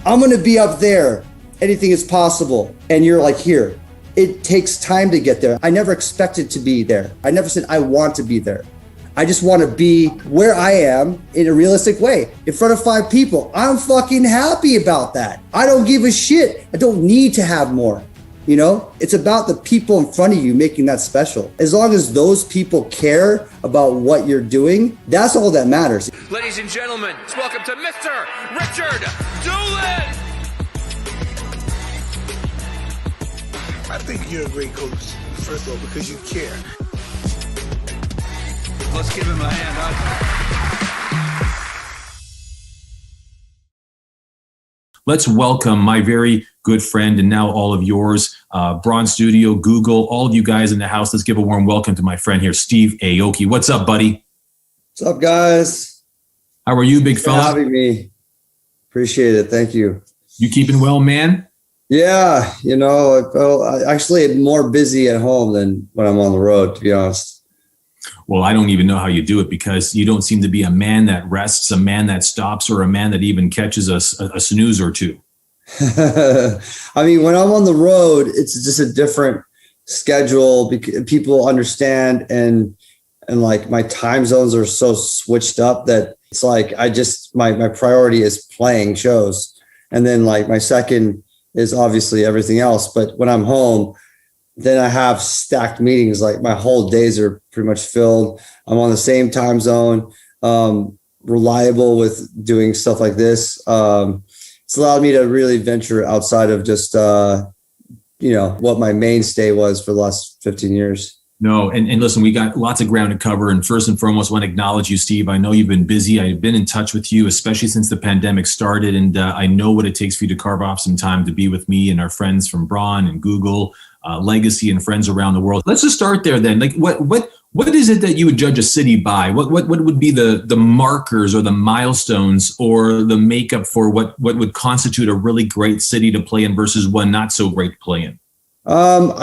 I'm going to be up there. Anything is possible. And you're like, here. It takes time to get there. I never expected to be there. I never said I want to be there. I just want to be where I am in a realistic way, in front of 5 people. I'm fucking happy about that. I don't give a shit. I don't need to have more. You know, it's about the people in front of you making that special. As long as those people care about what you're doing, that's all that matters. Ladies and gentlemen, welcome to Mr. Richard Doolin. I think you're a great coach, first of all, because you care. Let's give him a hand, Let's welcome my very good friend and now all of yours, Braun Studio, Google, all of you guys in the house. Let's give a warm welcome to my friend here, Steve Aoki. What's up, buddy? What's up, guys? How are you, big fella? Thanks for having me. Appreciate it. Thank you. You keeping well, man? Yeah, you know, I actually am more busy at home than when I'm on the road, to be honest. Well, I don't even know how you do it because you don't seem to be a man that rests, a man that stops, or a man that even catches a snooze or two. I mean, when I'm on the road, it's just a different schedule because people understand and like my time zones are so switched up that it's like my priority is playing shows. And then like my second is obviously everything else. But when I'm home, then I have stacked meetings. Like my whole days are pretty much filled. I'm on the same time zone, reliable with doing stuff like this. It's allowed me to really venture outside of just, what my mainstay was for the last 15 years. No, and listen, we got lots of ground to cover. And first and foremost, I want to acknowledge you, Steve. I know you've been busy. I've been in touch with you, especially since the pandemic started. And I know what it takes for you to carve off some time to be with me and our friends from Braun and Google, Legacy and friends around the world. Let's just start there then. Like what is it that you would judge a city by? What would be the markers or the milestones or the makeup for what would constitute a really great city to play in versus one not so great to play in? Well,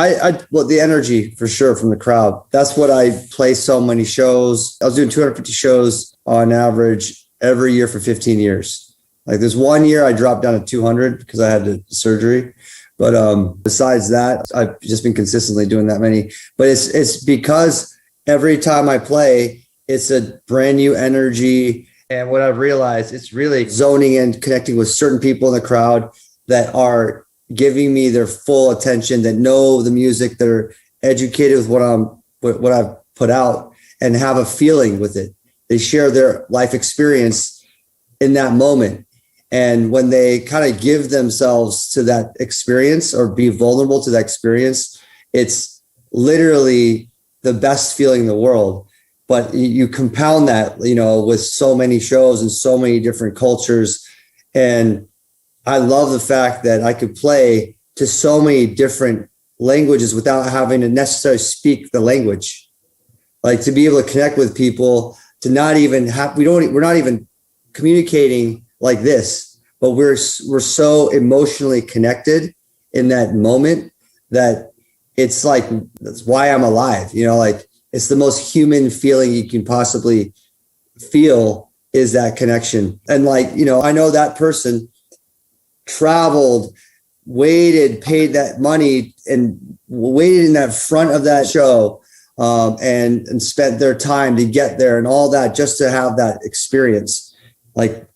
the energy for sure from the crowd. That's what I play so many shows. I was doing 250 shows on average every year for 15 years. Like there's 1 year I dropped down to 200 because I had the surgery. But besides that, I've just been consistently doing that many. But it's because every time I play, it's a brand new energy. And what I've realized, it's really zoning and connecting with certain people in the crowd that are giving me their full attention, that know the music, that are educated with what I've put out and have a feeling with it. They share their life experience in that moment. And when they kind of give themselves to that experience or be vulnerable to that experience, it's literally the best feeling in the world. But you compound that, with so many shows and so many different cultures. And I love the fact that I could play to so many different languages without having to necessarily speak the language. Like to be able to connect with people, to not even have, we're not even communicating like this, but we're so emotionally connected in that moment that it's like, that's why I'm alive. Like it's the most human feeling you can possibly feel is that connection. And like, I know that person traveled, waited, paid that money and waited in that front of that show and spent their time to get there and all that just to have that experience. Like,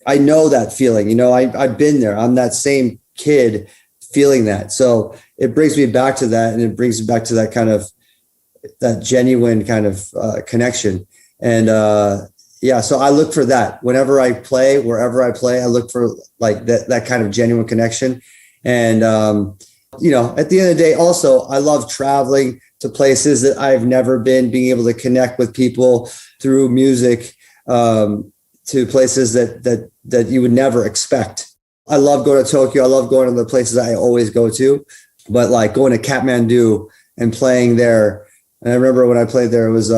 I know that feeling, I've been there. I'm that same kid feeling that. So it brings me back to that. And it brings me back to that kind of, that genuine kind of connection. And so I look for that whenever I play, wherever I play, I look for like that kind of genuine connection. And, at the end of the day, also, I love traveling to places that I've never been, being able to connect with people through music, to places that you would never expect. I love going to Tokyo. I love going to the places I always go to, but like going to Kathmandu and playing there. And I remember when I played there, it was,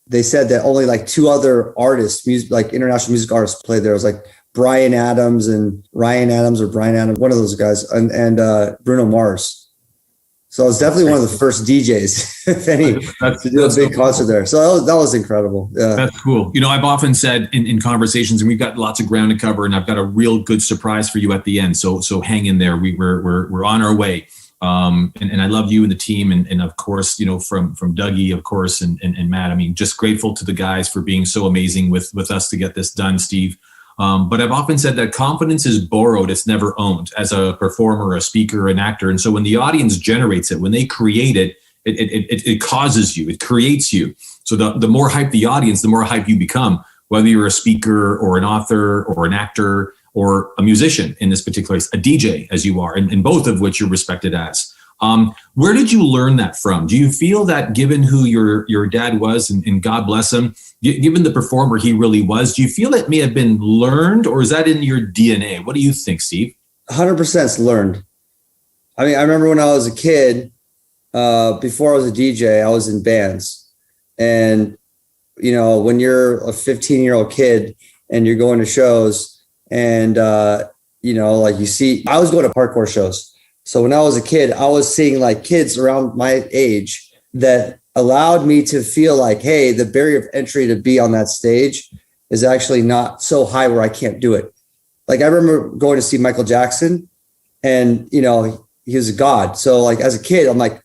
they said that only like 2 other artists, like international music artists played there. It was like Bryan Adams and Ryan Adams or Bryan Adams, one of those guys, and Bruno Mars. So I was definitely one of the first DJs, if any, to do a big concert there. So that was incredible. Yeah. That's cool. I've often said in conversations, and we've got lots of ground to cover, and I've got a real good surprise for you at the end. So hang in there. We're on our way. And I love you and the team, and of course, from Dougie, of course, and Matt. I mean, just grateful to the guys for being so amazing with us to get this done, Steve. But I've often said that confidence is borrowed, it's never owned, as a performer, a speaker, an actor. And so when the audience generates it, when they create it, it causes you, it creates you. So the more hype the audience, the more hype you become, whether you're a speaker or an author or an actor or a musician, in this particular case, a DJ, as you are, and both of which you're respected as. Where did you learn that from? Do you feel that, given who your dad was, and God bless him, given the performer he really was, do you feel it may have been learned, or is that in your DNA? What do you think, Steve? 100% learned. I mean, I remember when I was a kid, before I was a DJ, I was in bands. And, when you're a 15-year-old kid and you're going to shows and, like you see, I was going to parkour shows. So when I was a kid, I was seeing like kids around my age that allowed me to feel like, hey, the barrier of entry to be on that stage is actually not so high where I can't do it. Like I remember going to see Michael Jackson, and, he was a god. So like as a kid, I'm like,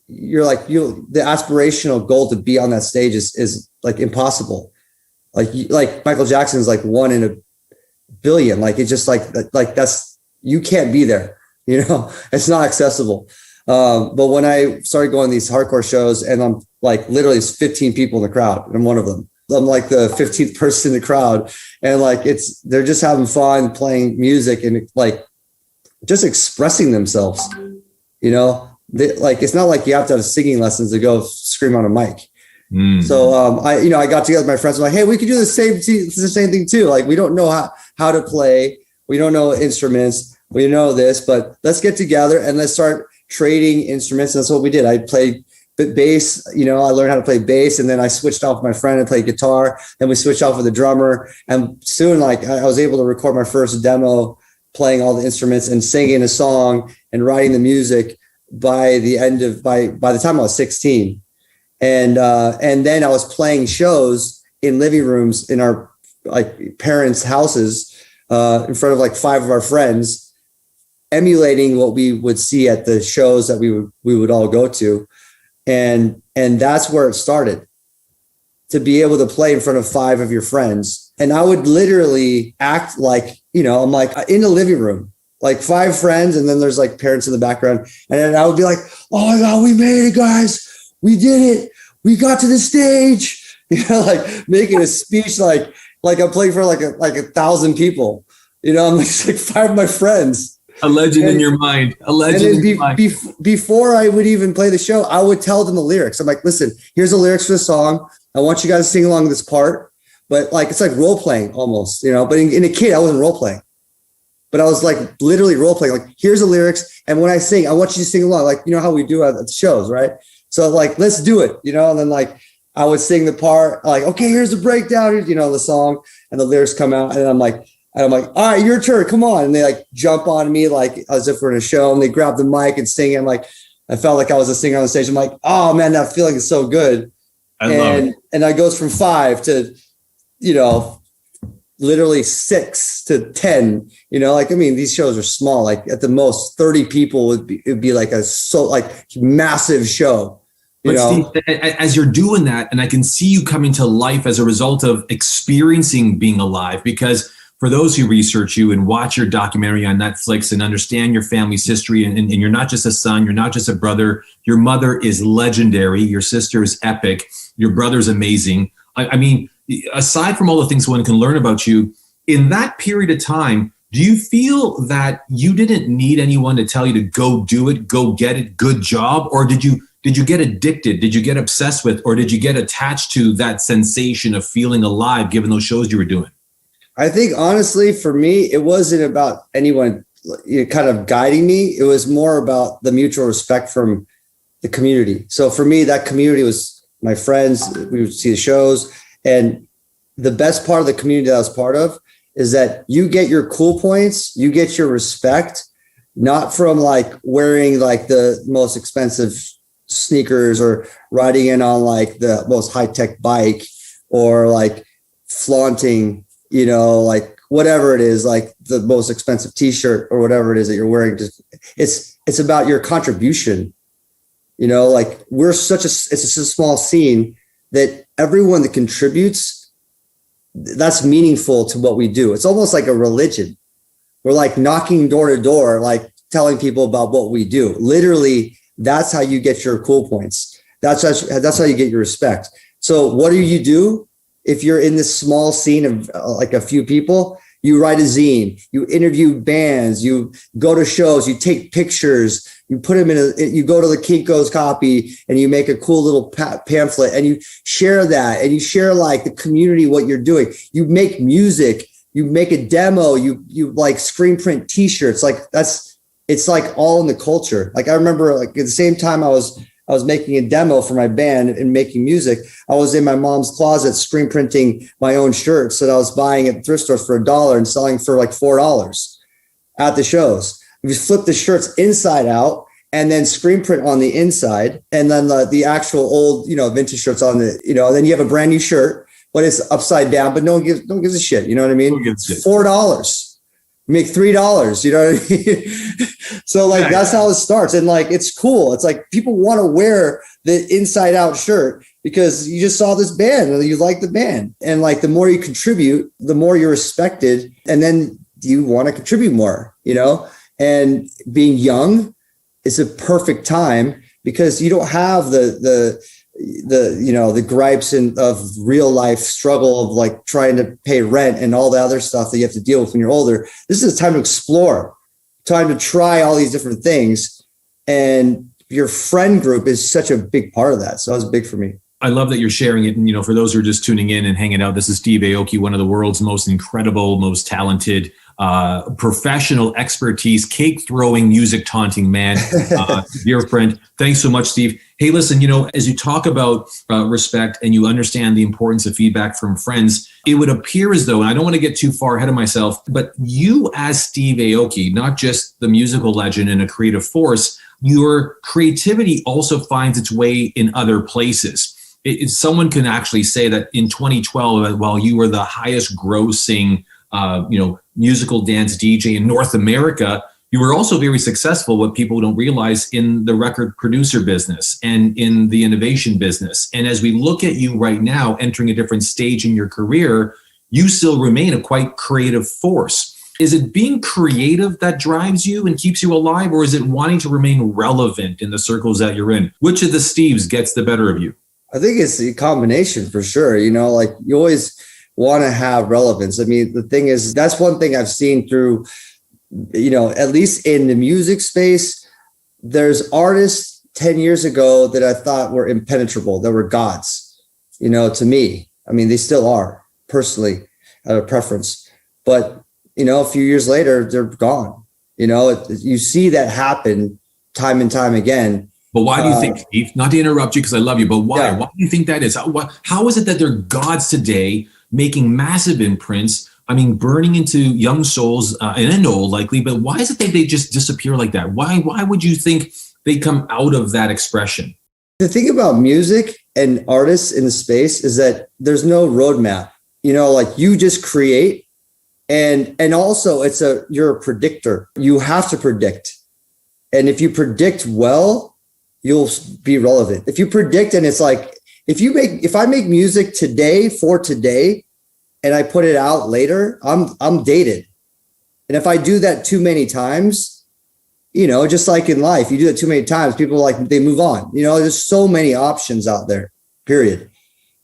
the aspirational goal to be on that stage is like impossible. Like Michael Jackson is like 1 in a billion. Like it's just like that's, you can't be there. It's not accessible. But when I started going to these hardcore shows, and I'm like, literally it's 15 people in the crowd, and I'm one of them. I'm like the 15th person in the crowd, and like they're just having fun playing music and like just expressing themselves. It's not like you have to have singing lessons to go scream on a mic. So I got together with my friends. I'm like, hey, we could do the same thing too. Like we don't know how to play, we don't know instruments. We know this, but let's get together and let's start trading instruments. And that's what we did. I played bass, I learned how to play bass, and then I switched off with my friend and played guitar. Then we switched off with the drummer. And soon, I was able to record my first demo, playing all the instruments and singing a song and writing the music by the time I was 16. And then I was playing shows in living rooms in our parents' houses, in front of 5 of our friends, emulating what we would see at the shows that we would all go to. And that's where it started, to be able to play in front of 5 of your friends. And I would literally act like, I'm like in the living room, like 5 friends. And then there's parents in the background. And then I would be like, oh my God, we made it, guys. We did it. We got to the stage, making a speech, like I'm playing for like 1,000 people, I'm like 5 of my friends. A legend in your mind. A legend in your mind. Before I would even play the show, I would tell them the lyrics. I'm like, listen, here's the lyrics for the song. I want you guys to sing along this part. But it's like role playing almost, But in a kid, I wasn't role playing. But I was literally role playing. Here's the lyrics. And when I sing, I want you to sing along. How we do at the shows, right? So let's do it, And then I would sing the part, okay, here's the breakdown, here's, the song, and the lyrics come out. And I'm like, all right, your turn, come on. And they jump on me as if we're in a show, and they grab the mic and sing. And I felt like I was a singer on the stage. I'm like, oh man, that feeling is so good. I love it. And I goes from 5 to, literally 6 to 10, these shows are small, at the most 30 people it'd be a massive show. But Steve, as you're doing that, and I can see you coming to life as a result of experiencing being alive, because for those who research you and watch your documentary on Netflix and understand your family's history, and you're not just a son, you're not just a brother, your mother is legendary, your sister is epic, your brother's amazing. I mean, aside from all the things one can learn about you, in that period of time, do you feel that you didn't need anyone to tell you to go do it, go get it, good job? Or did you get addicted? Did you get obsessed with, or did you get attached to that sensation of feeling alive given those shows you were doing? I think honestly, for me, it wasn't about anyone kind of guiding me. It was more about the mutual respect from the community. So for me, that community was my friends. We would see the shows, and the best part of the community that I was part of is that you get your cool points, you get your respect, not from like wearing like the most expensive sneakers or riding in on like the most high-tech bike or like flaunting, you know, like whatever it is, like the most expensive t-shirt or whatever it is that you're wearing. Just it's about your contribution, you know, like it's just a small scene that everyone that contributes, that's meaningful to what we do. It's almost like a religion. We're like knocking door to door, like telling people about what we do. Literally, that's how you get your cool points. That's how you get your respect. So what do you do if you're in this small scene of like a few people? You write a zine, you interview bands, you go to shows, you take pictures, you put them you go to the Kinko's copy and you make a cool little pamphlet and you share that, and you share like the community, what you're doing. You make music, you make a demo, you like screen print t-shirts. Like it's like all in the culture. Like I remember like at the same time I was making a demo for my band and making music, I was in my mom's closet screen printing my own shirts that I was buying at thrift stores for $1 and selling for like $4 at the shows. We flip the shirts inside out and then screen print on the inside, and then the actual old, you know, vintage shirts on the, you know, then you have a brand new shirt, but it's upside down, but no one gives a shit. You know what I mean? $4. Make $3, you know what I mean? So like, that's how it starts. And like, it's cool. It's like people want to wear the inside out shirt because you just saw this band and you like the band. And like, the more you contribute, the more you're respected. And then you want to contribute more, you know, and being young is a perfect time because you don't have the you know, the gripes of real life struggle of like trying to pay rent and all the other stuff that you have to deal with when you're older. This is a time to explore, time to try all these different things. And your friend group is such a big part of that. So that was big for me. I love that you're sharing it. And, you know, for those who are just tuning in and hanging out, this is Steve Aoki, one of the world's most incredible, most talented, professional expertise, cake throwing, music taunting man, dear friend. Thanks so much, Steve. Hey, listen, you know, as you talk about respect and you understand the importance of feedback from friends, it would appear as though, and I don't want to get too far ahead of myself, but you as Steve Aoki, not just the musical legend and a creative force, your creativity also finds its way in other places. Someone can actually say that in 2012, while you were the highest grossing, you know, musical dance DJ in North America, you were also very successful, what people don't realize, in the record producer business and in the innovation business. And as we look at you right now, entering a different stage in your career, you still remain a quite creative force. Is it being creative that drives you and keeps you alive, or is it wanting to remain relevant in the circles that you're in? Which of the Steves gets the better of you? I think it's a combination for sure. You know, like you always want to have relevance. I mean, the thing is, that's one thing I've seen through, you know, at least in the music space, there's artists 10 years ago that I thought were impenetrable, that were gods, you know, to me. I mean, they still are, personally, I have a preference. But, you know, a few years later, they're gone. You know, you see that happen time and time again. But why do you think, Steve, not to interrupt you because I love you, but why? Yeah. Why do you think that is? How is it that they're gods today, making massive imprints? I mean, burning into young souls and old likely, but why is it that they just disappear like that? Why would you think they come out of that expression? The thing about music and artists in the space is that there's no roadmap. You know, like you just create, and also you're a predictor. You have to predict. And if you predict well, you'll be relevant. If you predict, and it's like, if I make music today for today and I put it out later, I'm dated. And if I do that too many times, you know, just like in life, you do that too many times, people they move on. You know, there's so many options out there, period.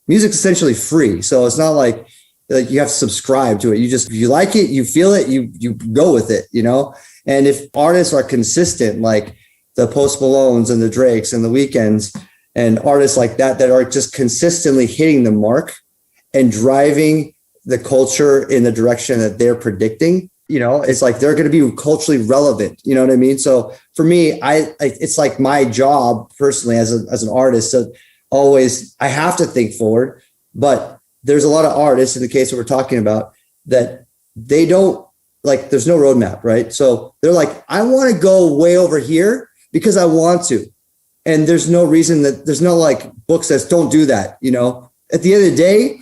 Music's essentially free. So it's not like you have to subscribe to it. If you like it, you feel it, you go with it, you know? And if artists are consistent, like the Post Malones and the Drakes and the Weekends and artists like that are just consistently hitting the mark and driving the culture in the direction that they're predicting, you know, it's like they're going to be culturally relevant. You know what I mean? So for me, it's like my job personally as an artist. So always, I have to think forward, but there's a lot of artists in the case that we're talking about that they don't like, there's no roadmap, right? So they're like, I want to go way over here because I want to. And there's no reason that there's no like book says don't do that. You know, at the end of the day,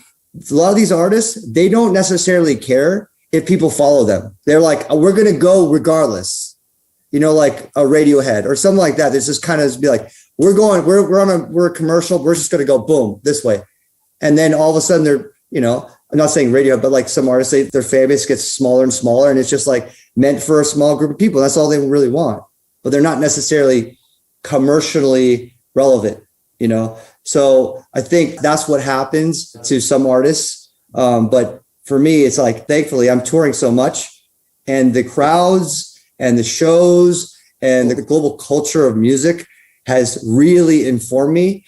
a lot of these artists, they don't necessarily care if people follow them. They're like, we're going to go regardless, you know, like a Radiohead or something like that. There's just kind of be like, we're a commercial. We're just going to go boom this way. And then all of a sudden they're, you know, I'm not saying radio, but like some artists, their fan base gets smaller and smaller, and it's just like meant for a small group of people. That's all they really want, but they're not necessarily commercially relevant, you know? So I think that's what happens to some artists. But for me, it's like, thankfully I'm touring so much, and the crowds and the shows and the global culture of music has really informed me,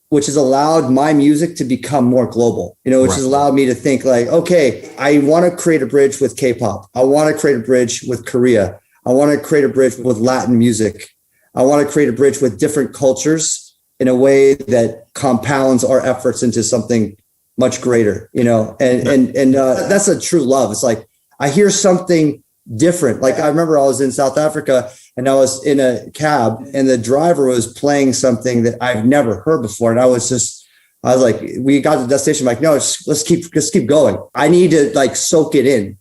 which has allowed my music to become more global, you know, which has allowed me to think like, okay, I want to create a bridge with K-pop. I want to create a bridge with Korea. I want to create a bridge with Latin music. I want to create a bridge with different cultures in a way that compounds our efforts into something much greater, you know, and that's a true love. It's like, I hear something different. Like I remember I was in South Africa and I was in a cab and the driver was playing something that I've never heard before. And I was like, we got to the destination, I'm like, no, let's keep going. I need to like soak it in.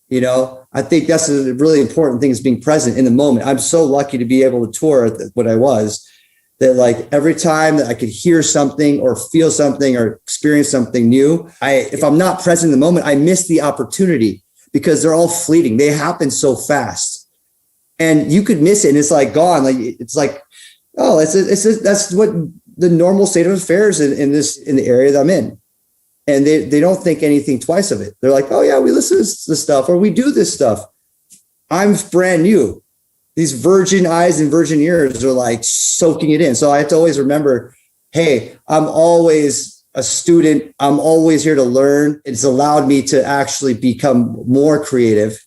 You know, I think that's a really important thing, is being present in the moment. I'm so lucky to be able to tour what I was, that like every time that I could hear something or feel something or experience something new, if I'm not present in the moment, I miss the opportunity, because they're all fleeting. They happen so fast, and you could miss it and it's like gone. Like, it's like, oh, that's what the normal state of affairs in the area that I'm in. And they don't think anything twice of it. They're like, oh yeah, we listen to this stuff, or we do this stuff. I'm brand new. These virgin eyes and virgin ears are like soaking it in. So I have to always remember, hey, I'm always a student. I'm always here to learn. It's allowed me to actually become more creative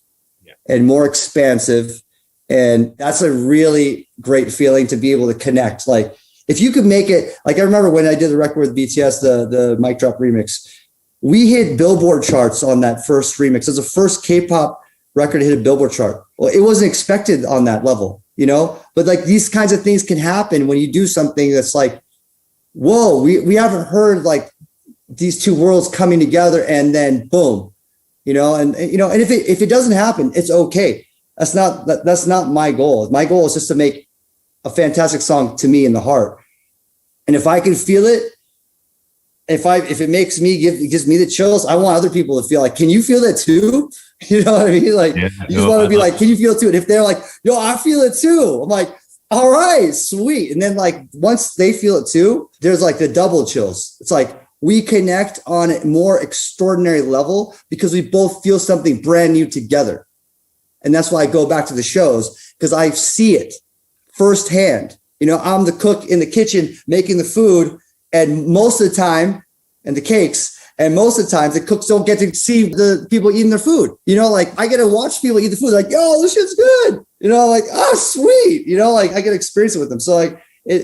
and more expansive. And that's a really great feeling, to be able to connect. Like, if you could make it, like I remember when I did the record with BTS, the Mic Drop remix, we hit Billboard charts on that first remix. It was the first K-pop record to hit a Billboard chart. Well, it wasn't expected on that level, you know, but like these kinds of things can happen when you do something that's like, whoa, we haven't heard like these two worlds coming together, and then boom, you know, and you know, and if it doesn't happen, it's okay. That's not my goal. My goal is just to make a fantastic song to me in the heart. And if I can feel it, if it makes me gives me the chills, I want other people to feel like, can you feel that too? You know what I mean? Like, you just want to be like, can you feel it too? And if they're like, yo, I feel it too, I'm like, all right, sweet. And then like, once they feel it too, there's like the double chills. It's like, we connect on a more extraordinary level because we both feel something brand new together. And that's why I go back to the shows, because I see it firsthand. You know, I'm the cook in the kitchen making the food, and most of the time, and the cakes, and most of the time the cooks don't get to see the people eating their food. You know, like I get to watch people eat the food, like, yo, this shit's good. You know, like, oh, sweet. You know, like I get to experience it with them. So like, I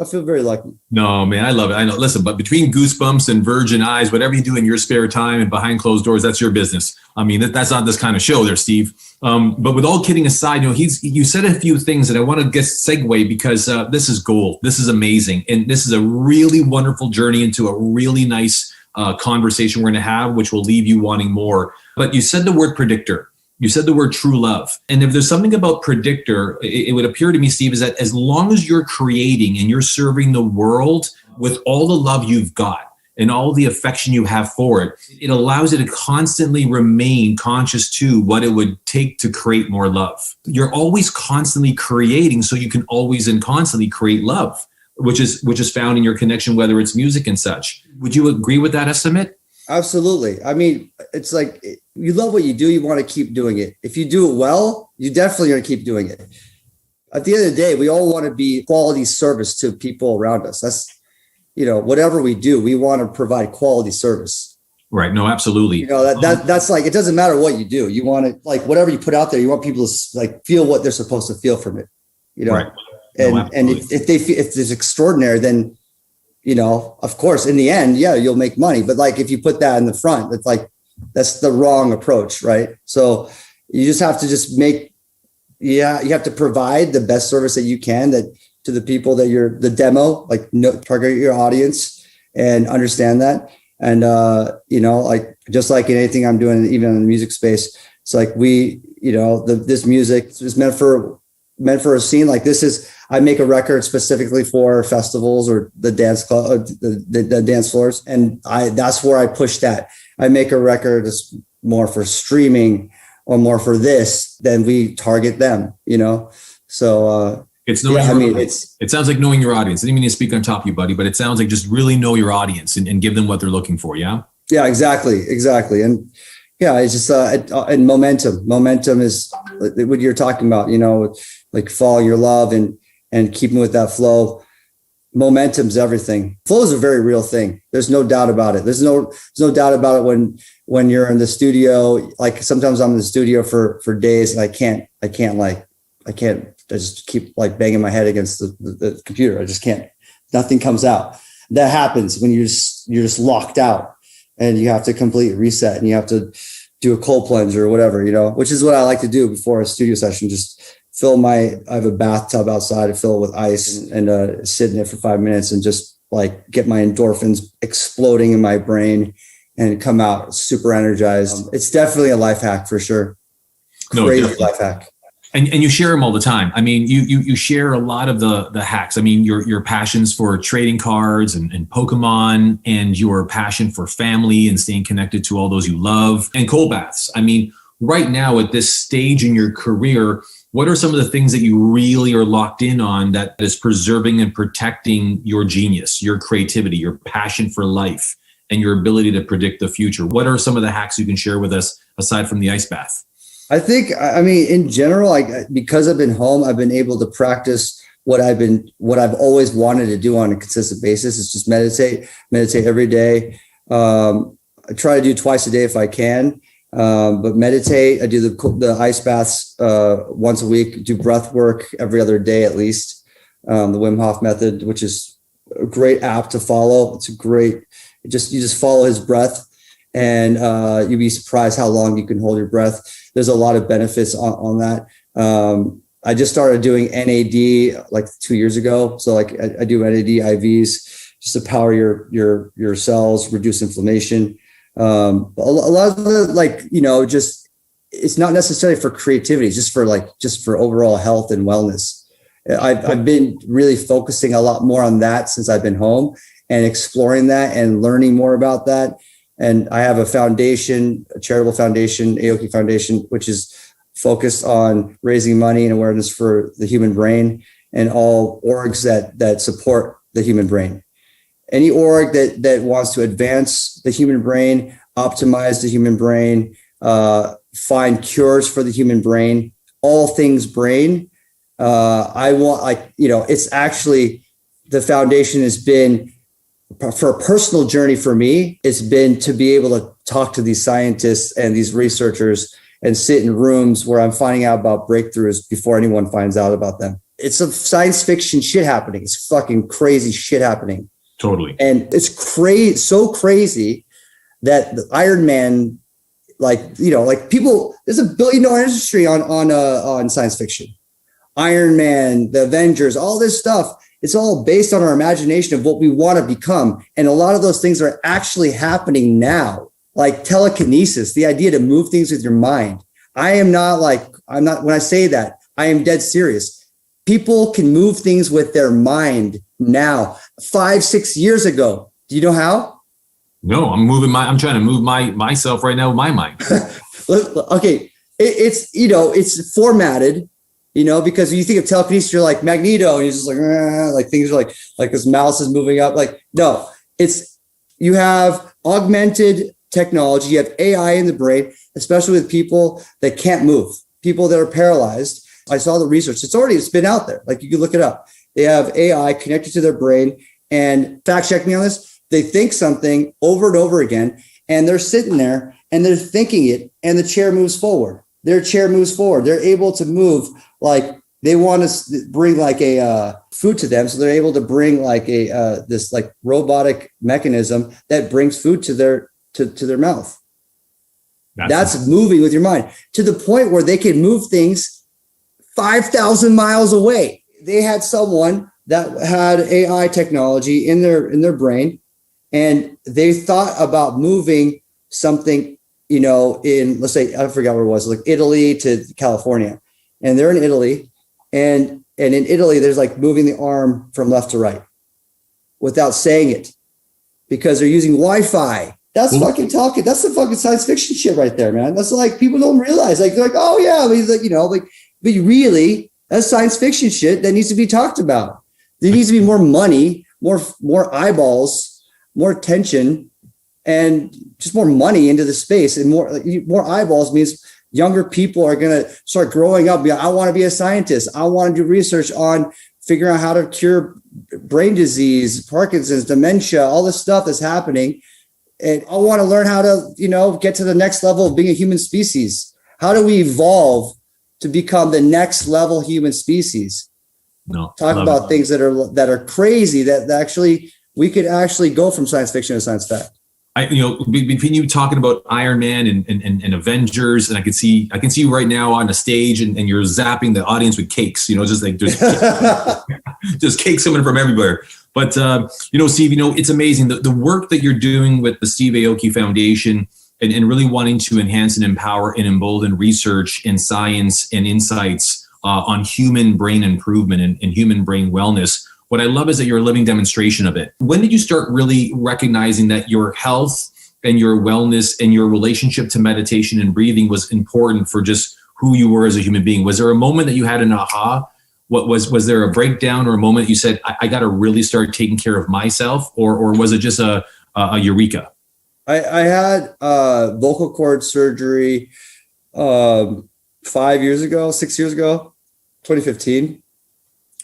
feel very lucky. No, man, I love it. I know. Listen, but between Goosebumps and Virgin Eyes, whatever you do in your spare time and behind closed doors, that's your business. I mean, that's not this kind of show there, Steve. But with all kidding aside, you know, you said a few things that I want to segue, because this is gold. This is amazing. And this is a really wonderful journey into a really nice conversation we're going to have, which will leave you wanting more. But you said the word predictor. You said the word true love. And if there's something about predictor, it would appear to me, Steve, is that as long as you're creating and you're serving the world with all the love you've got and all the affection you have for it, it allows you to constantly remain conscious to what it would take to create more love. You're always constantly creating, so you can always and constantly create love, which is found in your connection, whether it's music and such. Would you agree with that estimate? Absolutely. I mean, it's like, you love what you do, you want to keep doing it. If you do it well, you definitely are going to keep doing it. At the end of the day, we all want to be quality service to people around us. That's, you know, whatever we do, we want to provide quality service. Right. No, absolutely. You know, that's like, it doesn't matter what you do. You want to, like, whatever you put out there, you want people to like feel what they're supposed to feel from it, you know? Right. And if it's extraordinary, then, you know, of course, in the end, yeah, you'll make money. But like, if you put that in the front, it's like, That's the wrong approach, right? So you just have to you have to provide the best service that you can to the people that you're the demo, like target your audience and understand that. And, like just like in anything I'm doing, even in the music space, it's like this music is meant for a scene. Like I make a record specifically for festivals or the dance club, the dance floors. And that's where I push that. I make a record that's more for streaming or more for this, then we target them, So it's knowing it sounds like knowing your audience. I didn't mean to speak on top of you, buddy, but it sounds like just really know your audience and give them what they're looking for. Yeah. Yeah, exactly. And yeah, it's just and momentum. Momentum is what you're talking about, like following your love and keeping with that flow. Momentum's everything. Flow is a very real thing. There's no doubt about it. There's no doubt about it when you're in the studio. Like sometimes I'm in the studio for days and I just keep like banging my head against the computer. I just can't, nothing comes out. That happens when you're just locked out and you have to completely reset and you have to do a cold plunge or whatever, which is what I like to do before a studio session. Just I have a bathtub outside, I fill it with ice and sit in it for 5 minutes and just like get my endorphins exploding in my brain and come out super energized. It's definitely a life hack for sure. Crazy life hack. And you share them all the time. I mean, you share a lot of the hacks. I mean, your passions for trading cards and Pokemon and your passion for family and staying connected to all those you love and cold baths. I mean, right now at this stage in your career, what are some of the things that you really are locked in on that is preserving and protecting your genius, your creativity, your passion for life, and your ability to predict the future? What are some of the hacks you can share with us aside from the ice bath? I think, in general, because I've been home, I've been able to practice what I've always wanted to do on a consistent basis. Is just meditate every day. I try to do twice a day if I can, but meditate. I do the ice baths once a week. Do breath work every other day at least. The Wim Hof method, which is a great app to follow. It's you just follow his breath, and you'd be surprised how long you can hold your breath. There's a lot of benefits on that. I just started doing NAD like 2 years ago. So like I do NAD IVs just to power your cells, reduce inflammation. A lot of the just it's not necessarily for creativity, just for overall health and wellness. I've been really focusing a lot more on that since I've been home and exploring that and learning more about that. And I have a foundation, a charitable foundation, Aoki Foundation, which is focused on raising money and awareness for the human brain and all orgs that support the human brain. Any org that wants to advance the human brain, optimize the human brain, find cures for the human brain, all things brain. It's actually, the foundation has been, for a personal journey for me, it's been to be able to talk to these scientists and these researchers and sit in rooms where I'm finding out about breakthroughs before anyone finds out about them. It's a science fiction shit happening. It's fucking crazy shit happening. Totally. And it's so crazy that the Iron Man, people, there's $1 billion industry on science fiction. Iron Man, the Avengers, all this stuff. It's all based on our imagination of what we want to become. And a lot of those things are actually happening now, like telekinesis, the idea to move things with your mind. I'm not, when I say that, I am dead serious. People can move things with their mind now. 5-6 years ago. Do you know how? No, I'm trying to move myself right now with my mind. Okay. It's formatted. Because when you think of telekinesis, you're like Magneto, and he's just like things are like his mouse is moving up. Like, no, you have augmented technology, you have AI in the brain, especially with people that can't move, people that are paralyzed. I saw the research. It's been out there. Like, you can look it up. They have AI connected to their brain, and fact check me on this. They think something over and over again, and they're sitting there and they're thinking it, and the chair moves forward. Their chair moves forward. They're able to move, like they want to bring like a food to them. So they're able to bring like this like robotic mechanism that brings food to their mouth. That's moving with your mind to the point where they can move things 5,000 miles away. They had someone that had AI technology in their brain, and they thought about moving something, in, let's say, I forgot where it was, like Italy to California. And they're in Italy, and in Italy, there's like moving the arm from left to right without saying it because they're using Wi-Fi. That's fucking talking. That's the fucking science fiction shit right there, man. That's like, people don't realize, like, they're like, oh yeah, but really, that's science fiction shit that needs to be talked about. There needs to be more money, more eyeballs, more attention, and just more money into the space. And more eyeballs means younger people are going to start growing up. I want to be a scientist. I want to do research on figuring out how to cure brain disease, Parkinson's, dementia, all this stuff that's happening. And I want to learn how to, get to the next level of being a human species. How do we evolve to become the next level human species? Talk about things that are crazy, that actually we could actually go from science fiction to science fact. Between you talking about Iron Man and Avengers, and I can see you right now on a stage and you're zapping the audience with cakes, just like just cakes coming from everywhere. But, Steve, it's amazing the work that you're doing with the Steve Aoki Foundation and really wanting to enhance and empower and embolden research and science and insights on human brain improvement and human brain wellness. What I love is that you're a living demonstration of it. When did you start really recognizing that your health and your wellness and your relationship to meditation and breathing was important for just who you were as a human being? Was there a moment that you had an aha? Was there a breakdown or a moment you said, I got to really start taking care of myself? Or was it just a eureka? I had vocal cord surgery 6 years ago, 2015.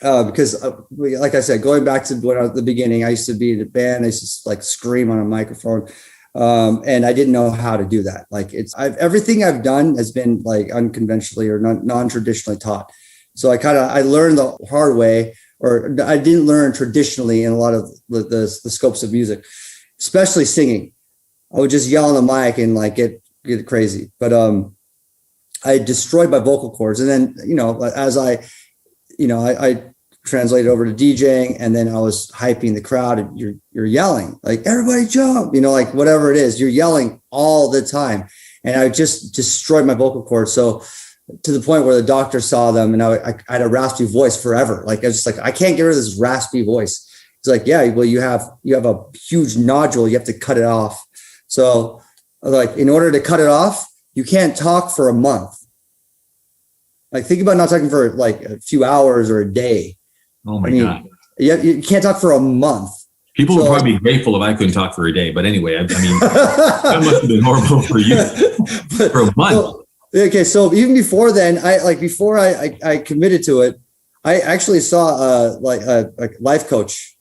Because like I said, going back to when I was at the beginning, I used to be in a band. I used to like scream on a microphone. And I didn't know how to do that. Like everything I've done has been like unconventionally or non-traditionally taught. So I learned the hard way, or I didn't learn traditionally in a lot of the scopes of music, especially singing. I would just yell on the mic and like get crazy. But I destroyed my vocal cords. And then, as I translated over to DJing, and then I was hyping the crowd, and you're yelling like, everybody jump, like whatever it is, you're yelling all the time. And I just destroyed my vocal cords. So to the point where the doctor saw them, and I had a raspy voice forever. Like I was just like, I can't get rid of this raspy voice. It's like, yeah, well, you have a huge nodule. You have to cut it off. So like, in order to cut it off, you can't talk for a month. Like, think about not talking for like a few hours or a day. Oh my God. You can't talk for a month. People would probably be grateful if I couldn't talk for a day. But anyway, that must have been horrible for you for a month. Okay. So even before then, before I committed to it, I actually saw a life coach,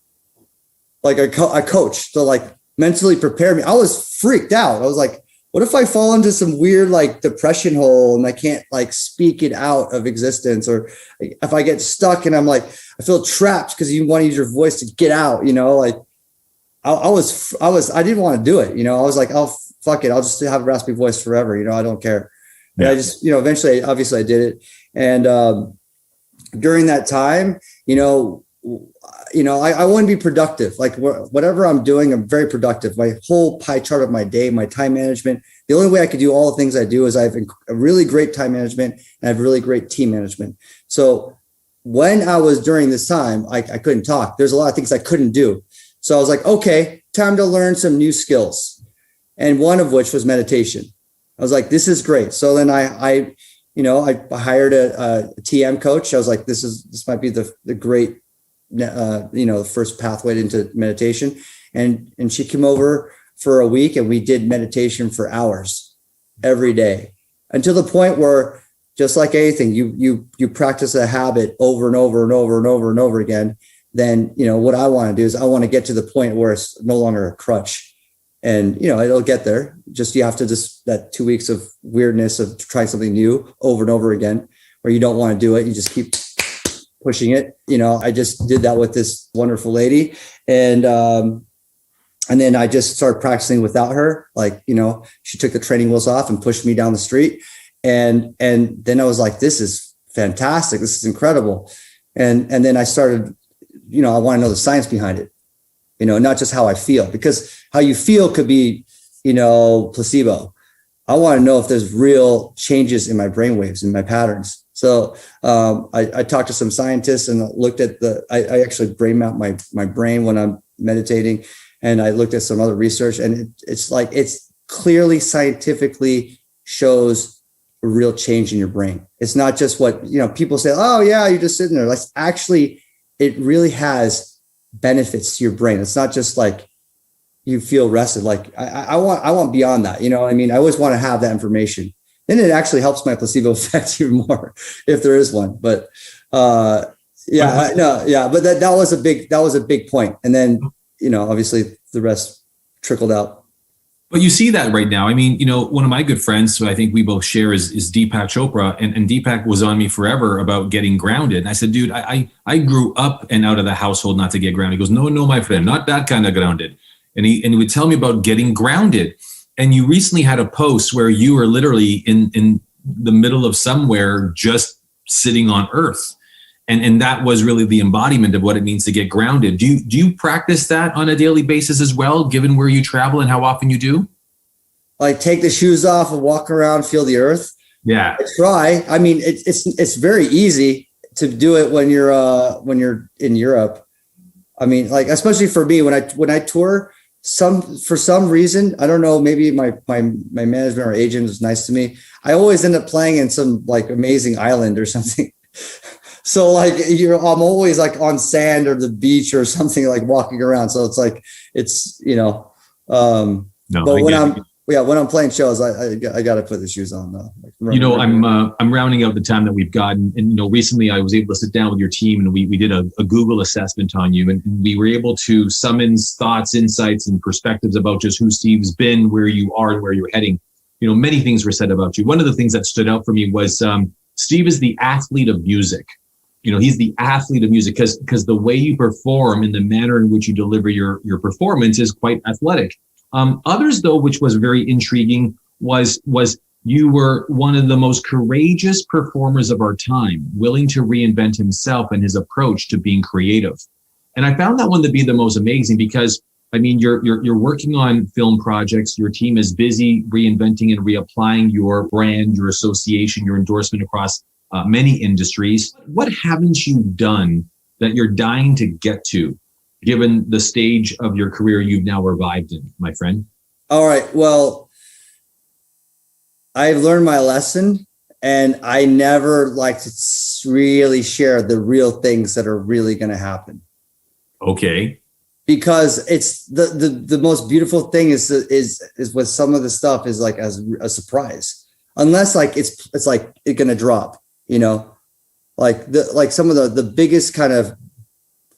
like a coach to like mentally prepare me. I was freaked out. I was like, what if I fall into some weird like depression hole and I can't like speak it out of existence? Or if I get stuck and I'm like, I feel trapped because you want to use your voice to get out, like I didn't want to do it. I was like, oh, fuck it. I'll just have a raspy voice forever. I don't care. And I just, eventually, obviously I did it. And during that time, I want to be productive. Like whatever I'm doing, I'm very productive. My whole pie chart of my day, my time management. The only way I could do all the things I do is I have a really great time management and I have really great team management. So when I was during this time, I couldn't talk. There's a lot of things I couldn't do. So I was like, okay, time to learn some new skills. And one of which was meditation. I was like, this is great. So then I hired a TM coach. I was like, this might be the great, the first pathway into meditation. And she came over for a week and we did meditation for hours every day, until the point where, just like anything, you practice a habit over and over and over and over and over again. Then, what I want to do is I want to get to the point where it's no longer a crutch. And, it'll get there. Just, you have to that 2 weeks of weirdness of trying something new over and over again, where you don't want to do it. You just keep pushing it. I just did that with this wonderful lady. And And then I just started practicing without her. Like, she took the training wheels off and pushed me down the street. And then I was like, this is fantastic. This is incredible. And then I started, I want to know the science behind it, not just how I feel, because how you feel could be, placebo. I want to know if there's real changes in my brainwaves and my patterns. So I talked to some scientists and looked at I actually brain map my brain when I'm meditating. And I looked at some other research, and it's clearly scientifically shows a real change in your brain. It's not just what, people say, oh yeah, you're just sitting there. Like, actually, it really has benefits to your brain. It's not just like you feel rested. Like I want beyond that. I always want to have that information. Then it actually helps my placebo effect even more if there is one. But but that was a big point. And then, obviously the rest trickled out. But you see that right now. One of my good friends who I think we both share is Deepak Chopra. And Deepak was on me forever about getting grounded. And I said, dude, I grew up and out of the household not to get grounded. He goes, no, my friend, not that kind of grounded. And he would tell me about getting grounded. And you recently had a post where you were literally in the middle of somewhere just sitting on earth. And that was really the embodiment of what it means to get grounded. Do you practice that on a daily basis as well, given where you travel and how often you do? Like, take the shoes off and walk around, feel the earth? Yeah. I try. It's very easy to do it when you're in Europe. Especially for me, when I tour, for some reason, I don't know, maybe my management or agent is nice to me, I always end up playing in some like amazing island or something. So like I'm always like on sand or the beach or something, like walking around. So it's like, when I'm playing shows, I got to put the shoes on though. I'm rounding out the time that we've gotten. And, recently I was able to sit down with your team and we did a Google assessment on you, and we were able to summons thoughts, insights, and perspectives about just who Steve's been, where you are and where you're heading. Many things were said about you. One of the things that stood out for me was Steve is the athlete of music. He's the athlete of music because the way you perform and the manner in which you deliver your performance is quite athletic. Others, though, which was very intriguing, was you were one of the most courageous performers of our time, willing to reinvent himself and his approach to being creative. And I found that one to be the most amazing because, you're working on film projects. Your team is busy reinventing and reapplying your brand, your association, your endorsement across many industries. What haven't you done that you're dying to get to, given the stage of your career you've now arrived in, my friend? All right. Well, I've learned my lesson, and I never like to really share the real things that are really going to happen. Okay. Because it's the most beautiful thing is with some of the stuff is like as a surprise, unless like it's like it's going to drop, like some of the biggest kind of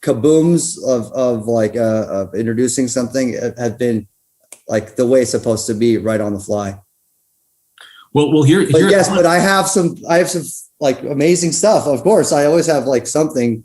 kabooms of introducing something have been like the way it's supposed to be, right on the fly. Well, but I have some like amazing stuff. Of course, I always have like something,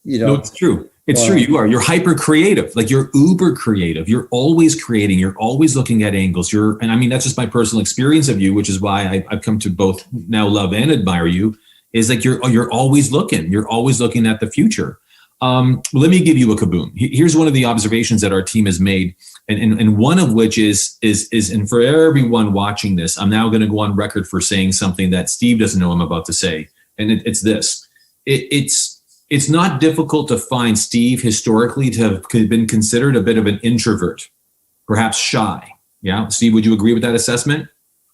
No, it's true. It's true. You're hyper creative. Like, you're uber creative. You're always creating. You're always looking at angles. That's just my personal experience of you, which is why I've come to both now love and admire you. Is like you're always looking. You're always looking at the future. Let me give you a kaboom. Here's one of the observations that our team has made, and one of which is and for everyone watching this, I'm now going to go on record for saying something that Steve doesn't know I'm about to say, and it's this. It's not difficult to find Steve historically to have been considered a bit of an introvert, perhaps shy. Yeah, Steve, would you agree with that assessment?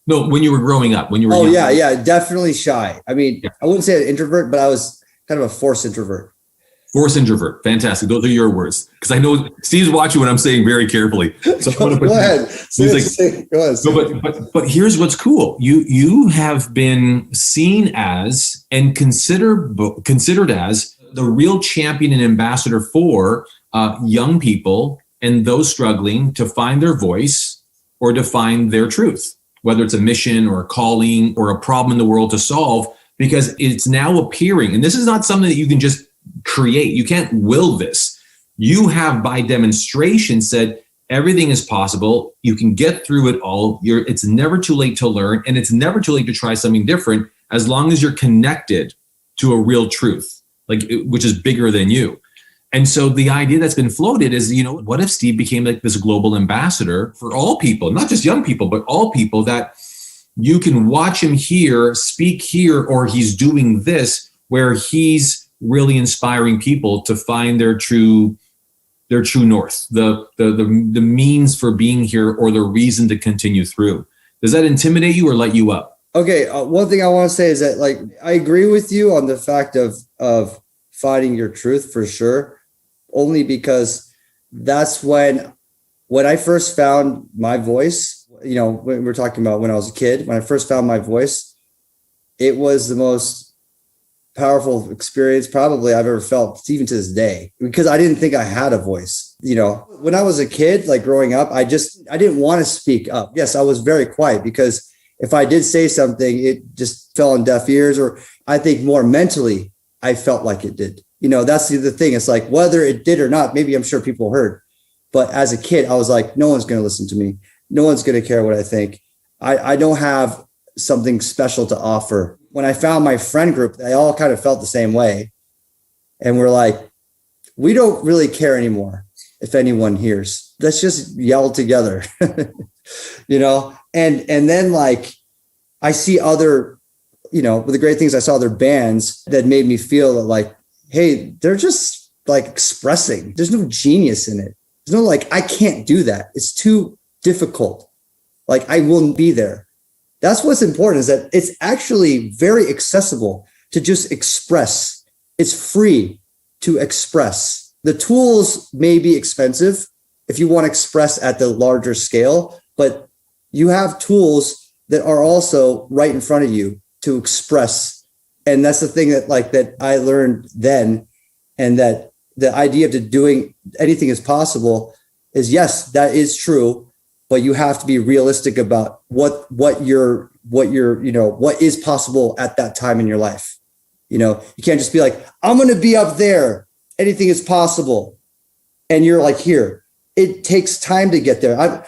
No, when you were growing up, when you were young. Yeah, definitely shy. I wouldn't say an introvert, but I was kind of a forced introvert. Force introvert. Fantastic. Those are your words. Because I know Steve's watching what I'm saying very carefully. So go ahead. Go ahead. But here's what's cool. You have been seen as and considered as the real champion and ambassador for young people and those struggling to find their voice or to find their truth, whether it's a mission or a calling or a problem in the world to solve, because it's now appearing. And this is not something that you can just create. You can't will this. You have by demonstration said, Everything is possible. You can get through it all. It's never too late to learn, and it's never too late to try something different as long as you're connected to a real truth, which is bigger than you. And so the idea that's been floated is, what if Steve became like this global ambassador for all people, not just young people, but all people, that you can watch him here, speak here, or he's doing this, where he's really inspiring people to find their true north, the means for being here, or the reason to continue through. Does that intimidate you or light you up? Okay, one thing I want to say is that, like, I agree with you on the fact of finding your truth, for sure, only because that's when I first found my voice. When we're talking about when I was a kid, when I first found my voice, it was the most powerful experience probably I've ever felt, even to this day, because I didn't think I had a voice. When I was a kid, like growing up, I didn't want to speak up. Yes, I was very quiet, because if I did say something, it just fell on deaf ears, or I think more mentally, I felt like it did. That's the thing. It's like, whether it did or not, maybe I'm sure people heard, but as a kid, I was like, no one's going to listen to me. No one's going to care what I think. I don't have something special to offer. When I found my friend group, they all kind of felt the same way. And we're like, we don't really care anymore if anyone hears. Let's just yell together, And then, like, I see other, the great things, I saw other bands that made me feel that, like, hey, they're just like expressing. There's no genius in it. There's no, like, I can't do that. It's too difficult. Like, I won't be there. That's what's important, is that it's actually very accessible to just express. It's free to express. The tools may be expensive if you want to express at the larger scale, but you have tools that are also right in front of you to express. And that's the thing that I learned then. And that the idea of doing anything is possible is, yes, that is true. But you have to be realistic about what is possible at that time in your life. You can't just be like, I'm going to be up there. Anything is possible. And you're like, here. It takes time to get there.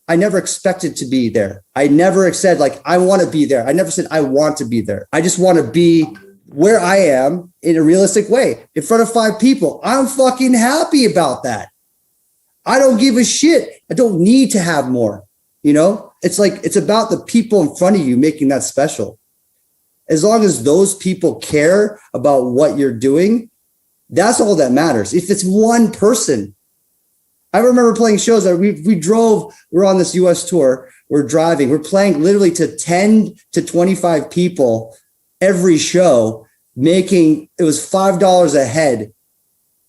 I never expected to be there. I never said, like, I want to be there. I never said I want to be there. I just want to be where I am in a realistic way, in front of 5 people. I'm fucking happy about that. I don't give a shit. I don't need to have more. It's like, it's about the people in front of you making that special. As long as those people care about what you're doing, that's all that matters. If it's one person, I remember playing shows that we're on this US tour. We're driving, we're playing literally to 10 to 25 people every show, it was $5 a head.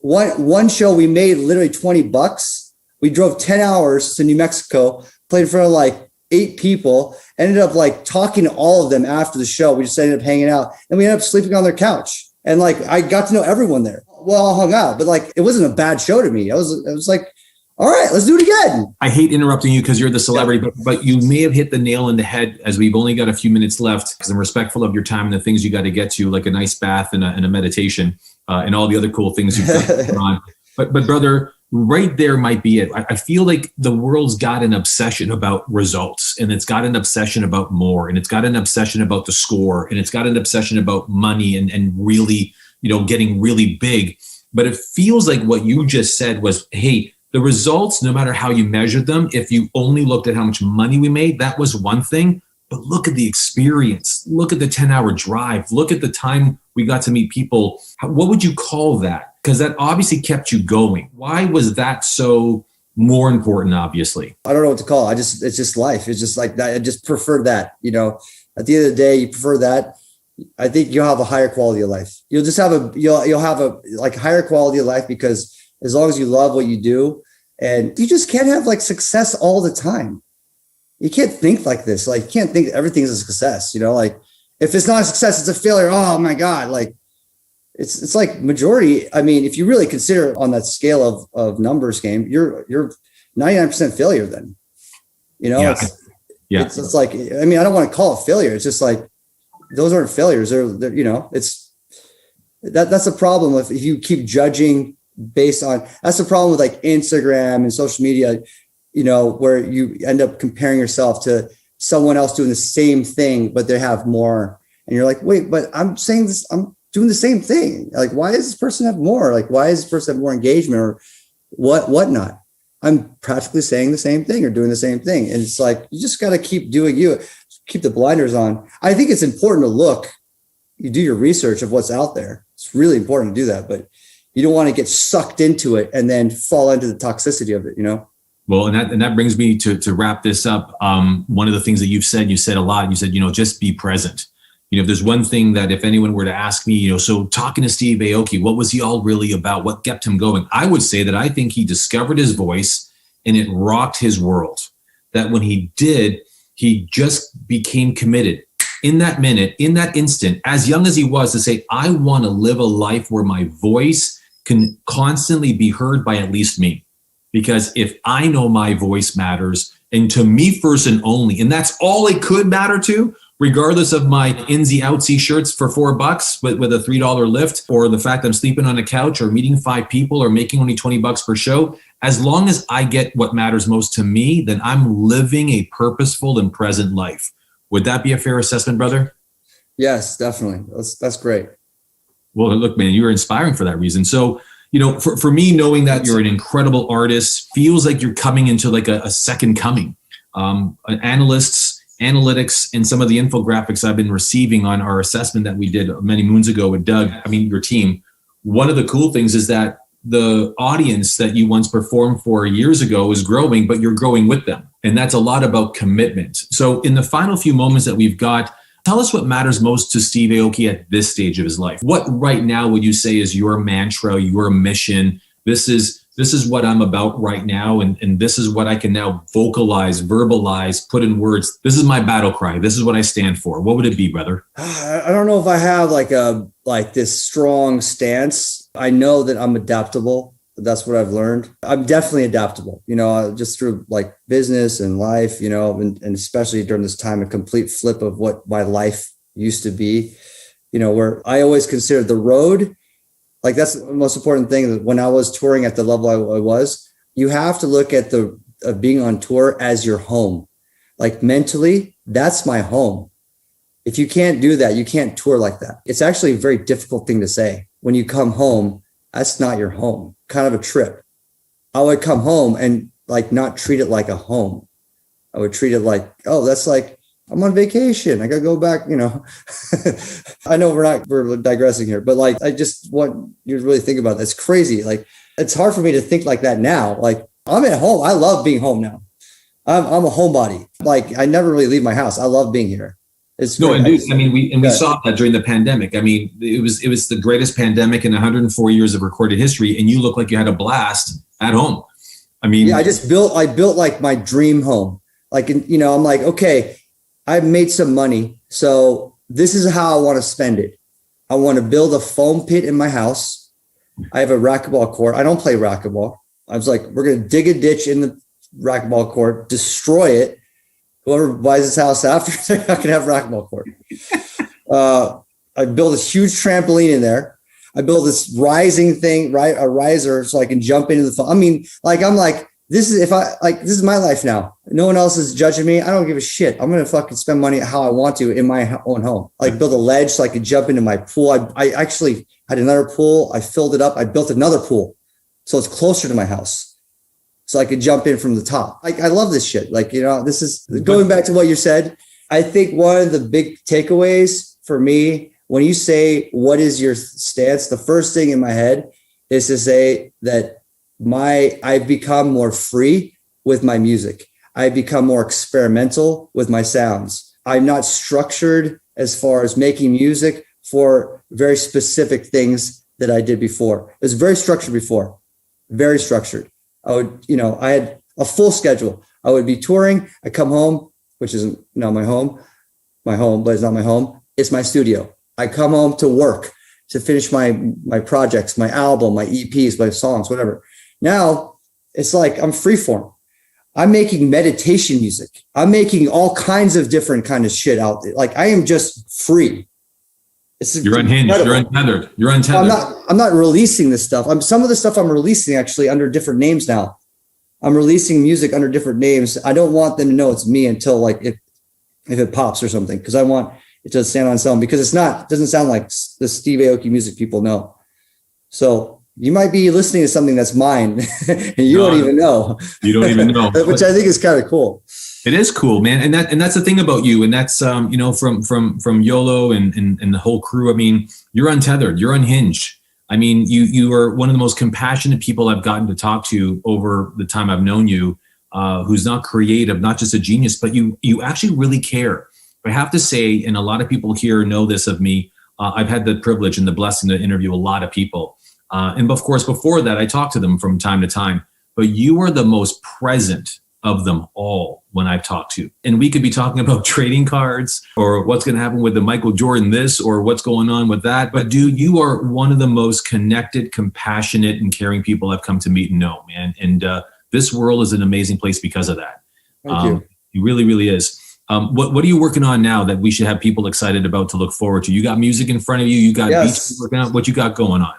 One show we made literally $20. We drove 10 hours to New Mexico, played in front of like 8 people, ended up like talking to all of them after the show. We just ended up hanging out, and we ended up sleeping on their couch. And like, I got to know everyone there. Well, I hung out, but like, it wasn't a bad show to me. I was like, all right, let's do it again. I hate interrupting you because you're the celebrity, but you may have hit the nail in the head, as we've only got a few minutes left, because I'm respectful of your time and the things you got to get to, like a nice bath and a meditation and all the other cool things you've got on. But brother, right there might be it. I feel like the world's got an obsession about results, and it's got an obsession about more, and it's got an obsession about the score, and it's got an obsession about money and really, getting really big. But it feels like what you just said was, hey, the results, no matter how you measured them, if you only looked at how much money we made, that was one thing. But look at the experience. Look at the 10-hour drive. Look at the time we got to meet people. What would you call that? Because that obviously kept you going. Why was that so more important, obviously? I don't know what to call it. It's just life. It's just like that. I just prefer that. At the end of the day, you prefer that. I think you'll have a higher quality of life. You'll just have you'll have a like higher quality of life, because as long as you love what you do, and you just can't have like success all the time. You can't think like this. Like, you can't think everything's a success. Like, if it's not a success, it's a failure. Oh my God. Like, it's like majority. I mean, if you really consider on that scale of numbers game, you're 99% failure then. It's like, I mean, I don't want to call it failure. It's just like, those aren't failures. They're that's a problem if you keep judging based on, that's the problem with like Instagram and social media, where you end up comparing yourself to someone else doing the same thing, but they have more. And you're like, wait, but I'm saying this, I'm doing the same thing. Like, why does this person have more? Like, why does this person have more engagement or whatnot? I'm practically saying the same thing or doing the same thing. And it's like, you just got to keep doing you, keep the blinders on. I think it's important to you do your research of what's out there. It's really important to do that, but you don't want to get sucked into it and then fall into the toxicity of it, Well, and that brings me to wrap this up. One of the things that you said a lot, you said, just be present. If there's one thing that if anyone were to ask me, so talking to Steve Aoki, what was he all really about? What kept him going? I would say that I think he discovered his voice and it rocked his world. That when he did, he just became committed in that minute, in that instant, as young as he was, to say, I want to live a life where my voice can constantly be heard by at least me. Because if I know my voice matters, and to me first and only, and that's all it could matter to, regardless of my insy outsy shirts for $4 with a $3 lift, or the fact that I'm sleeping on a couch or meeting 5 people or making only $20 per show, as long as I get what matters most to me, then I'm living a purposeful and present life. Would that be a fair assessment, brother? Yes, definitely. That's great. Well, look, man, you're inspiring for that reason. So, for me, knowing that you're an incredible artist feels like you're coming into like a second coming. Analytics, and some of the infographics I've been receiving on our assessment that we did many moons ago with Doug, your team. One of the cool things is that the audience that you once performed for years ago is growing, but you're growing with them. And that's a lot about commitment. So in the final few moments that we've got, tell us what matters most to Steve Aoki at this stage of his life. What right now would you say is your mantra, your mission? This is what I'm about right now. And this is what I can now vocalize, verbalize, put in words. This is my battle cry. This is what I stand for. What would it be, brother? I don't know if I have like this strong stance. I know that I'm adaptable. That's what I've learned. I'm definitely adaptable, just through like business and life, and especially during this time, a complete flip of what my life used to be, where I always considered the road. Like that's the most important thing. When I was touring at the level I was, you have to look at being on tour as your home. Like mentally, that's my home. If you can't do that, you can't tour like that. It's actually a very difficult thing to say. When you come home, that's not your home. Kind of a trip. I would come home and like not treat it like a home. I would treat it like, oh, that's like, I'm on vacation. I got to go back, I know we're digressing here, but like, I just want you to really think about this. It's crazy. Like, it's hard for me to think like that now. Like, I'm at home. I love being home now. I'm a homebody. Like, I never really leave my house. I love being here. It's no, and dude, we saw that during the pandemic. It was the greatest pandemic in 104 years of recorded history, and you look like you had a blast at home. Yeah, I built like my dream home. Like, I'm like, okay, I've made some money, so this is how I want to spend it. I want to build a foam pit in my house. I have a racquetball court. I don't play racquetball. I was like, we're going to dig a ditch in the racquetball court, destroy it. Whoever buys this house after, they're not going to have a racquetball court. I built this huge trampoline in there. I built this rising thing, right? A riser so I can jump into the foam. I'm like, this is my life now. No one else is judging me. I don't give a shit. I'm going to fucking spend money how I want to in my own home. Like build a ledge so I could jump into my pool. I actually had another pool. I filled it up. I built another pool so it's closer to my house so I could jump in from the top. Like, I love this shit. Like, this is going back to what you said. I think one of the big takeaways for me, when you say, what is your stance? The first thing in my head is to say that I've become more free with my music. I've become more experimental with my sounds. I'm not structured as far as making music for very specific things that I did before. It was very structured before, very structured. I had a full schedule. I would be touring. I come home, which isn't not my home, but it's not my home. It's my studio. I come home to work, to finish my projects, my album, my EPs, my songs, whatever. Now it's like I'm freeform. I'm making meditation music. I'm making all kinds of different kind of shit out there. Like, I am just free. You're unhinged. Incredible. You're untethered. You're untethered. I'm not releasing this stuff. Some of the stuff I'm releasing actually under different names now. I'm releasing music under different names. I don't want them to know it's me until like if it pops or something, because I want it to stand on its own, because it doesn't sound like the Steve Aoki music people know. So you might be listening to something that's mine and you don't even know. You don't even know. Which I think is kind of cool. It is cool, man. And that's the thing about you. And that's, from YOLO and the whole crew. I mean, you're untethered, you're unhinged. I mean, you are one of the most compassionate people I've gotten to talk to over the time I've known you, who's not creative, not just a genius, but you actually really care. I have to say, and a lot of people here know this of me, I've had the privilege and the blessing to interview a lot of people. And of course, before that, I talk to them from time to time, but you are the most present of them all when I've talked to. And we could be talking about trading cards or what's going to happen with the Michael Jordan this or what's going on with that. But dude, you are one of the most connected, compassionate, and caring people I've come to meet and know, man. And this world is an amazing place because of that. Thank you. It really, really is. What are you working on now that we should have people excited about to look forward to? You got music in front of you. You got beats working out. What you got going on?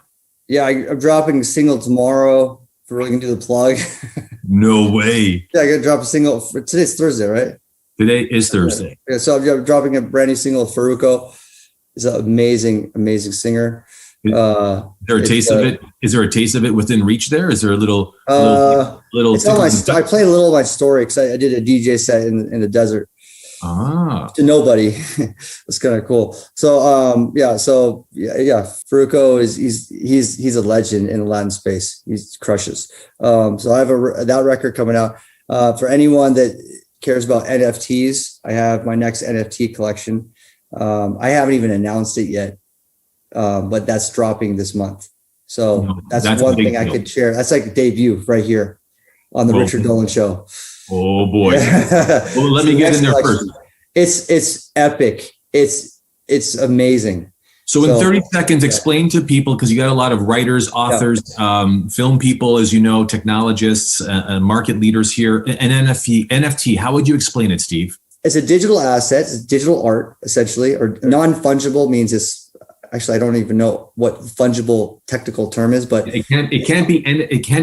Yeah, I'm dropping a single tomorrow. If we're really gonna do the plug. No way. Yeah, I gotta drop a single. Today's Thursday, right? Today is Thursday. Yeah, so I'm dropping a brand new single. Faruko is an amazing, amazing singer. Is there a taste of it? Is there a taste of it within reach? There is there a little? It's on I play a little of my story because I did a DJ set in the desert. To nobody. It's kind of cool. So Faruko he's a legend in the Latin space. He crushes. So I have that record coming out. For anyone that cares about NFTs, I have my next NFT collection. I haven't even announced it yet, but that's dropping this month. So that's one thing I could share. That's like a debut right here on the Richard Dolan Show. Oh boy. Well, let me get in there first. It's epic. It's amazing. So in 30 seconds, explain to people, because you got a lot of writers, authors, film people, as you know, technologists, market leaders here. An NFT, how would you explain it, Steve? It's a digital asset. It's digital art, essentially, or non-fungible means it's, actually, I don't even know what fungible technical term is, but it can't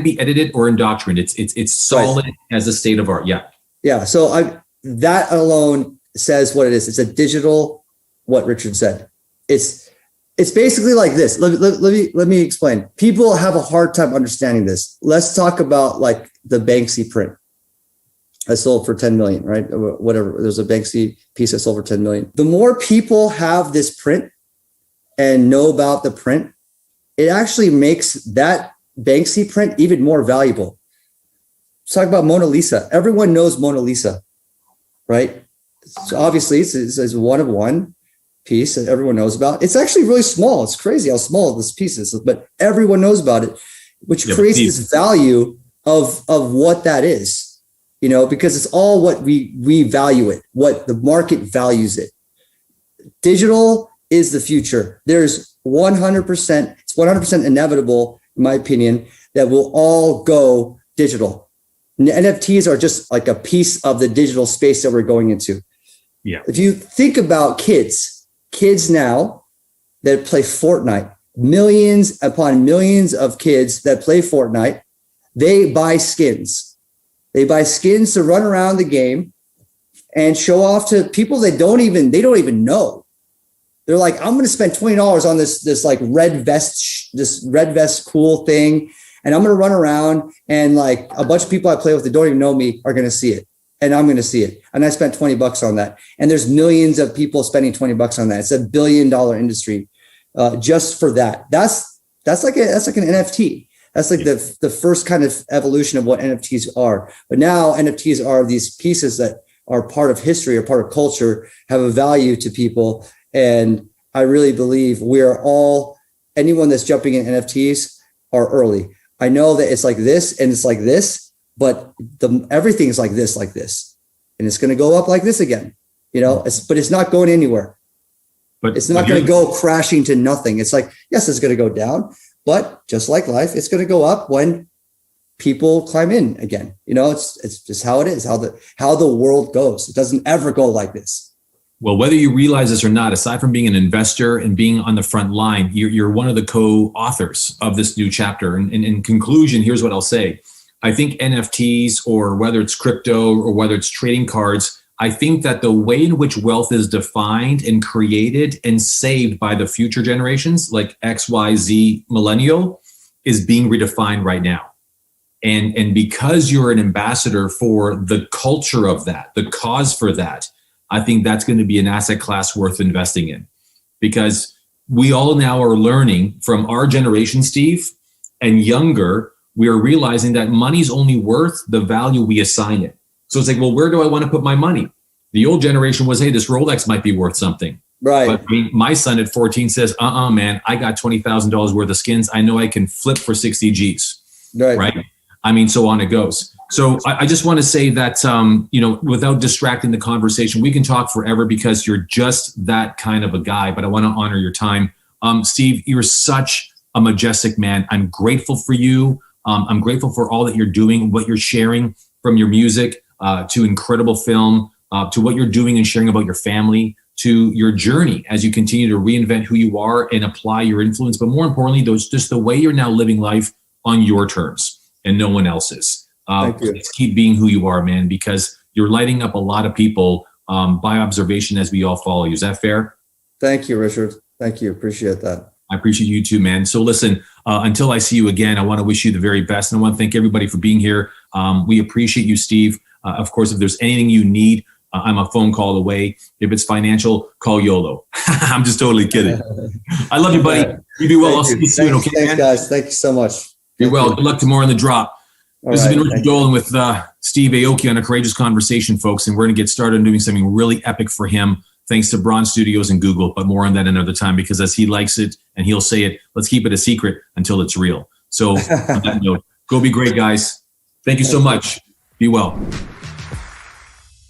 be edited or indoctrinated. It's solid as a state of art. Yeah. Yeah. So that alone says what it is. It's a digital, what Richard said. It's basically like this. Let me explain. People have a hard time understanding this. Let's talk about like the Banksy print. I sold for 10 million, right? Whatever. There's a Banksy piece I sold for 10 million. The more people have this print and know about the print, it actually makes that Banksy print even more valuable. Let's talk about Mona Lisa. Everyone knows Mona Lisa, right? So obviously it's one of one piece that everyone knows about. It's actually really small. It's crazy how small this piece is, but everyone knows about it, which creates this value of what that is, because it's all what we value it, what the market values it. Digital is the future. There's 100%, it's 100% inevitable, in my opinion, that we'll all go digital. NFTs are just like a piece of the digital space that we're going into. Yeah. If you think about kids now that play Fortnite, millions upon millions of kids that play Fortnite, they buy skins. They buy skins to run around the game and show off to people they don't even know. They're like, I'm going to spend $20 on this like red vest cool thing. And I'm going to run around and like a bunch of people I play with that don't even know me are going to see it. And I'm going to see it. And I spent $20 on that. And there's millions of people spending $20 on that. It's $1 billion industry just for that. That's like an NFT. That's like the first kind of evolution of what NFTs are. But now NFTs are these pieces that are part of history or part of culture, have a value to people. And I really believe anyone that's jumping in NFTs are early. I know that it's like this and it's like this, but everything is like this, and it's going to go up like this again, but it's not going anywhere. But it's not going to go crashing to nothing. It's like, yes, it's going to go down, but just like life, it's going to go up when people climb in again. It's just how it is, how the world goes. It doesn't ever go like this. Well, whether you realize this or not, aside from being an investor and being on the front line, you're one of the co-authors of this new chapter. And in conclusion, here's what I'll say. I think NFTs, or whether it's crypto or whether it's trading cards, I think that the way in which wealth is defined and created and saved by the future generations, like X, Y, Z millennial, is being redefined right now. And because you're an ambassador for the culture of that, the cause for that, I think that's going to be an asset class worth investing in, because we all now are learning from our generation, Steve, and younger, we are realizing that money's only worth the value we assign it. So it's like, well, where do I want to put my money? The old generation was, hey, this Rolex might be worth something. Right. But my son at 14 says, man, I got $20,000 worth of skins. I know I can flip for 60 G's. Right. I mean, so on it goes. So I just want to say that, without distracting the conversation, we can talk forever because you're just that kind of a guy, but I want to honor your time. Steve, you're such a majestic man. I'm grateful for you. I'm grateful for all that you're doing, what you're sharing, from your music to incredible film, to what you're doing and sharing about your family, to your journey as you continue to reinvent who you are and apply your influence. But more importantly, just the way you're now living life on your terms and no one else's. Please keep being who you are, man, because you're lighting up a lot of people by observation as we all follow you. Is that fair? Thank you, Richard. Thank you. Appreciate that. I appreciate you too, man. So listen, until I see you again, I want to wish you the very best. And I want to thank everybody for being here. We appreciate you, Steve. Of course, if there's anything you need, I'm a phone call away. If it's financial, call YOLO. I'm just totally kidding. I love you, buddy. You be well. I'll see you soon, okay, man? Thanks, guys. Thank you so much. Be well. Good luck tomorrow on the drop. This has been Richard Dolan with Steve Aoki on A Courageous Conversation, folks. And we're going to get started on doing something really epic for him, thanks to Bronze Studios and Google. But more on that another time, because as he likes it and he'll say it, let's keep it a secret until it's real. So on that note, go be great, guys. Thank you so much. Be well.